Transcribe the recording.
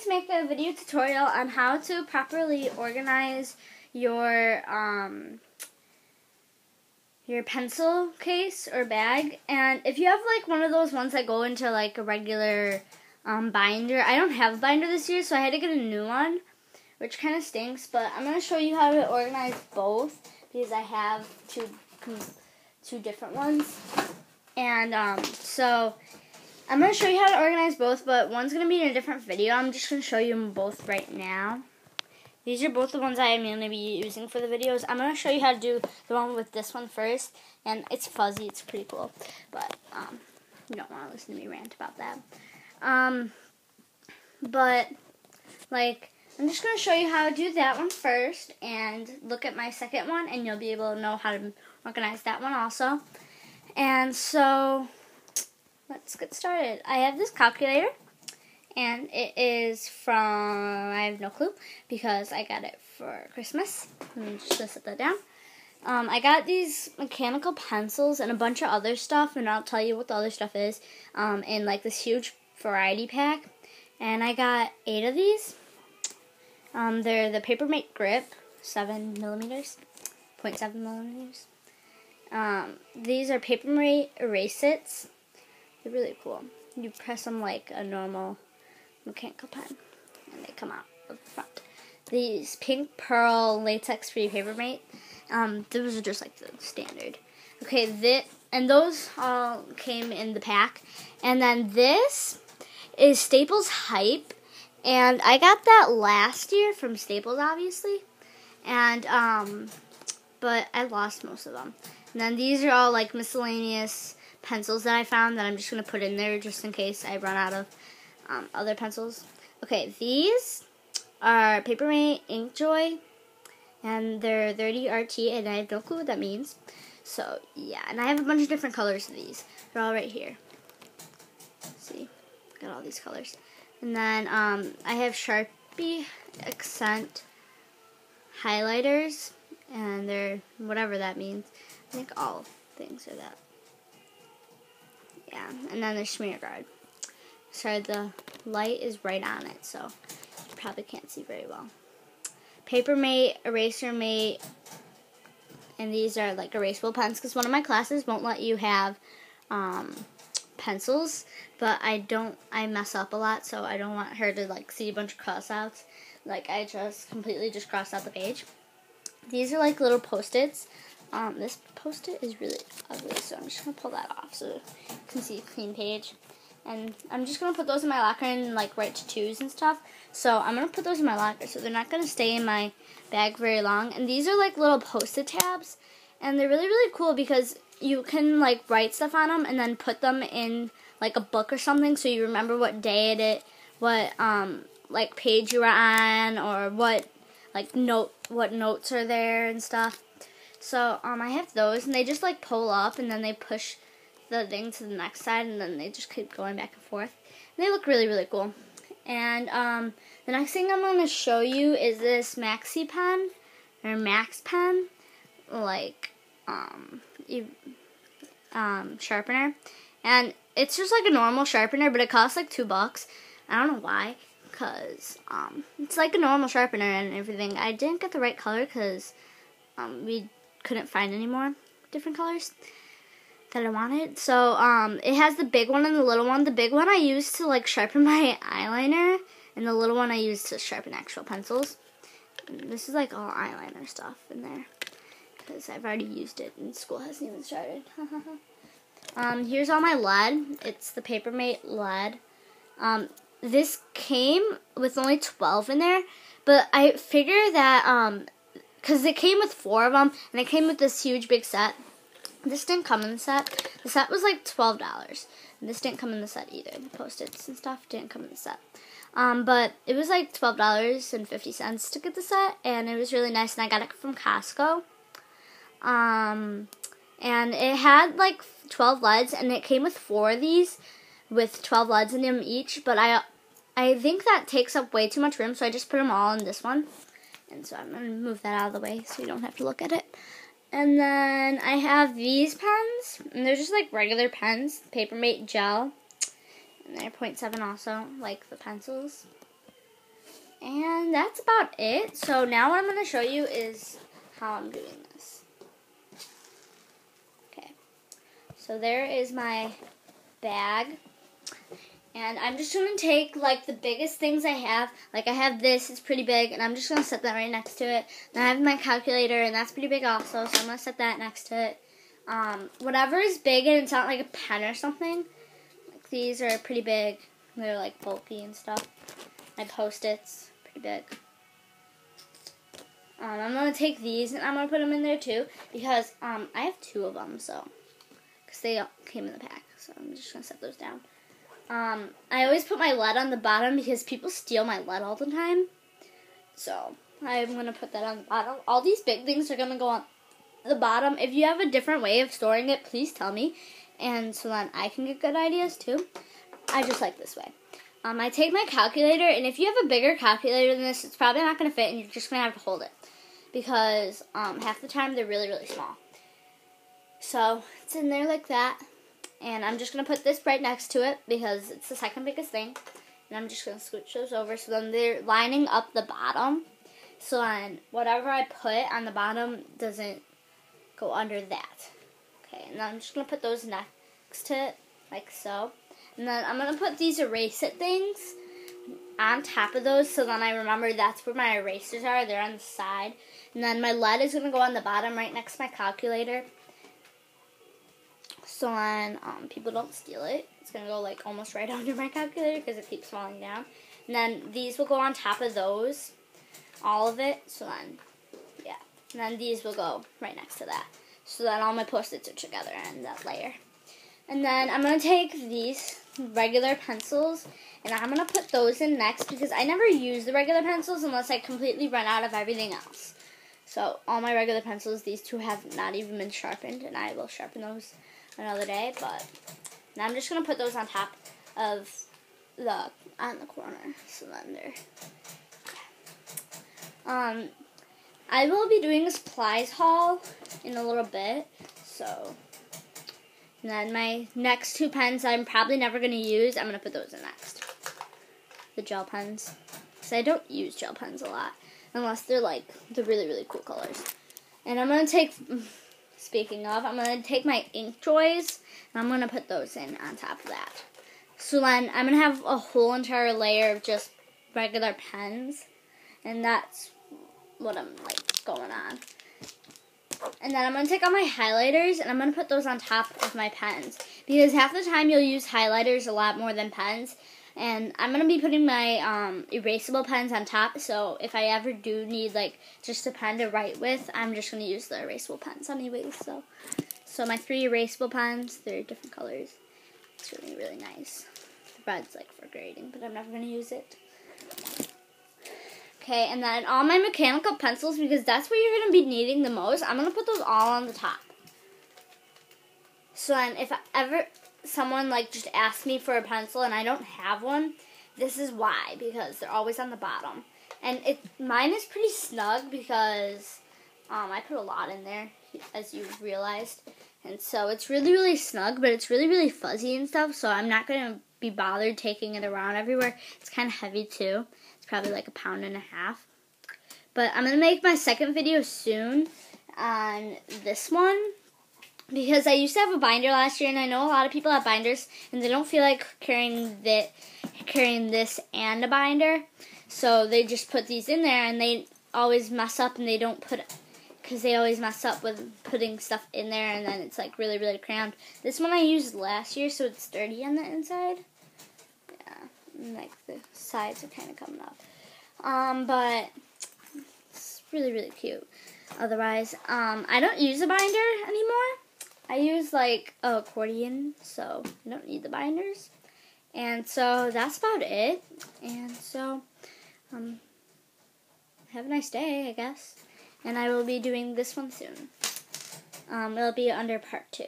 to make a video tutorial on how to properly organize your pencil case or bag. And if you have like one of those ones that go into like a regular binder, I don't have a binder this year, so I had to get a new one, which kind of stinks, but I'm going to show you how to organize both because I have two different ones. And so I'm going to show you how to organize both, but one's going to be in a different video. I'm just going to show you them both right now. These are both the ones I am going to be using for the videos. I'm going to show you how to do the one with this one first, and it's fuzzy. It's pretty cool, but you don't want to listen to me rant about that. But like, I'm just going to show you how to do that one first and look at my second one, and you'll be able to know how to organize that one also. And so let's get started. I have this calculator, and it is from, I have no clue, because I got it for Christmas. I'm just going to set that down. I got these mechanical pencils and a bunch of other stuff, and I'll tell you what the other stuff is, in like this huge variety pack. And I got 8 of these. They're the Papermate Grip, 7 millimeters, 0.7 millimeters. These are Papermate Erase-Its. They're really cool. You press them like a normal mechanical pen, and they come out of the front. These Pink Pearl Latex-Free Papermate. Those are just like the standard. Okay, and those all came in the pack. And then this is Staples Hype, and I got that last year from Staples, obviously. And but I lost most of them. And then these are all like miscellaneous pencils that I found that I'm just going to put in there just in case I run out of other pencils. Okay, these are Papermate Inkjoy, and they're 30 RT, and I have no clue what that means. So, yeah, and I have a bunch of different colors of these. They're all right here. See, got all these colors. And then I have Sharpie Accent highlighters, and they're whatever that means. I think all things are that. Yeah, and then there's Smear Guard. Sorry, the light is right on it, so you probably can't see very well. Papermate, Eraser Mate, and these are like erasable pens, because one of my classes won't let you have pencils, but I mess up a lot, so I don't want her to like see a bunch of crossouts. Like, I just completely cross out the page. These are like little Post-its. This Post-it is really ugly, so I'm just going to pull that off so you can see a clean page. And I'm just going to put those in my locker and like write to-dos and stuff. So I'm going to put those in my locker, so they're not going to stay in my bag very long. And these are like little Post-it tabs, and they're really, really cool because you can like write stuff on them and then put them in like a book or something, so you remember what day what like page you were on, or what notes are there and stuff. So I have those, and they just like pull up, and then they push the thing to the next side, and then they just keep going back and forth. And they look really, really cool. And the next thing I'm going to show you is this Maxi pen, or Max pen, like sharpener. And it's just like a normal sharpener, but it costs like $2. I don't know why, because it's like a normal sharpener and everything. I didn't get the right color because we couldn't find any more different colors that I wanted. So it has the big one and the little one. The big one I use to like sharpen my eyeliner, and the little one I use to sharpen actual pencils. And this is like all eyeliner stuff in there because I've already used it and school hasn't even started. Here's all my lead. It's the Papermate lead. This came with only 12 in there, but I figure that because it came with 4 of them, and it came with this huge big set. This didn't come in the set. The set was like $12. And this didn't come in the set either. The Post-its and stuff didn't come in the set. But it was like $12.50 to get the set, and it was really nice, and I got it from Costco. And it had like 12 leads, and it came with 4 of these with 12 leads in them each, but I think that takes up way too much room, so I just put them all in this one. And so I'm going to move that out of the way so you don't have to look at it. And then I have these pens, and they're just like regular pens, Papermate Gel, and they're 0.7 also, like the pencils. And that's about it. So now what I'm going to show you is how I'm doing this. Okay. So there is my bag. And I'm just going to take, like, the biggest things I have. Like, I have this, it's pretty big, and I'm just going to set that right next to it. Then I have my calculator, and that's pretty big also, so I'm going to set that next to it. Whatever is big and it's not like a pen or something, like these are pretty big. They're, like, bulky and stuff. My Post-its, pretty big. I'm going to take these, and I'm going to put them in there, too, because I have 2 of them, so, because they all came in the pack, so I'm just going to set those down. I always put my lead on the bottom because people steal my lead all the time. So, I'm going to put that on the bottom. All these big things are going to go on the bottom. If you have a different way of storing it, please tell me. And so then I can get good ideas too. I just like this way. I take my calculator, and if you have a bigger calculator than this, it's probably not going to fit, and you're just going to have to hold it. Because half the time they're really, really small. So, it's in there like that. And I'm just going to put this right next to it because it's the second biggest thing. And I'm just going to scooch those over so then they're lining up the bottom. So then whatever I put on the bottom doesn't go under that. Okay, and then I'm just going to put those next to it like so. And then I'm going to put these erase-it things on top of those so then I remember that's where my erasers are. They're on the side. And then my lead is going to go on the bottom right next to my calculator. So then people don't steal it. It's going to go like almost right under my calculator because it keeps falling down. And then these will go on top of those, all of it. So then, yeah. And then these will go right next to that. So then all my Post-its are together in that layer. And then I'm going to take these regular pencils and I'm going to put those in next because I never use the regular pencils unless I completely run out of everything else. So all my regular pencils, these 2 have not even been sharpened, and I will sharpen those another day, but now I'm just going to put those on top of on the corner, so then they're, I will be doing a supplies haul in a little bit, so, and then my next 2 pens I'm probably never going to use, I'm going to put those in next, the gel pens, because I don't use gel pens a lot, unless they're like the really, really cool colors, and I'm going to take... Speaking of, I'm going to take my ink joys, and I'm going to put those in on top of that. So then, I'm going to have a whole entire layer of just regular pens, and that's what I'm, like, going on. And then I'm going to take all my highlighters, and I'm going to put those on top of my pens, because half the time you'll use highlighters a lot more than pens, and I'm going to be putting my erasable pens on top, so if I ever do need, like, just a pen to write with, I'm just going to use the erasable pens anyways, so my 3 erasable pens, they're different colors. It's really, really nice. The red's, like, for grading, but I'm never going to use it. Okay, and then all my mechanical pencils, because that's what you're going to be needing the most, I'm going to put those all on the top. So then if ever... someone like just asked me for a pencil and I don't have one, this is why, because they're always on the bottom. And mine is pretty snug because I put a lot in there, as you realized. And so it's really, really snug, but it's really, really fuzzy and stuff, so I'm not going to be bothered taking it around everywhere. It's kind of heavy too. It's probably like 1.5 pounds. But I'm going to make my second video soon on this one. Because I used to have a binder last year, and I know a lot of people have binders, and they don't feel like carrying this and a binder. So they just put these in there, and they always mess up, and they don't put, because they always mess up with putting stuff in there, and then it's like really, really crammed. This one I used last year, so it's sturdy on the inside. Yeah, and like the sides are kind of coming up. But it's really, really cute. Otherwise, I don't use a binder anymore. I use like a accordion, so I don't need the binders. And so that's about it. And so, have a nice day, I guess. And I will be doing this one soon. It'll be under part 2.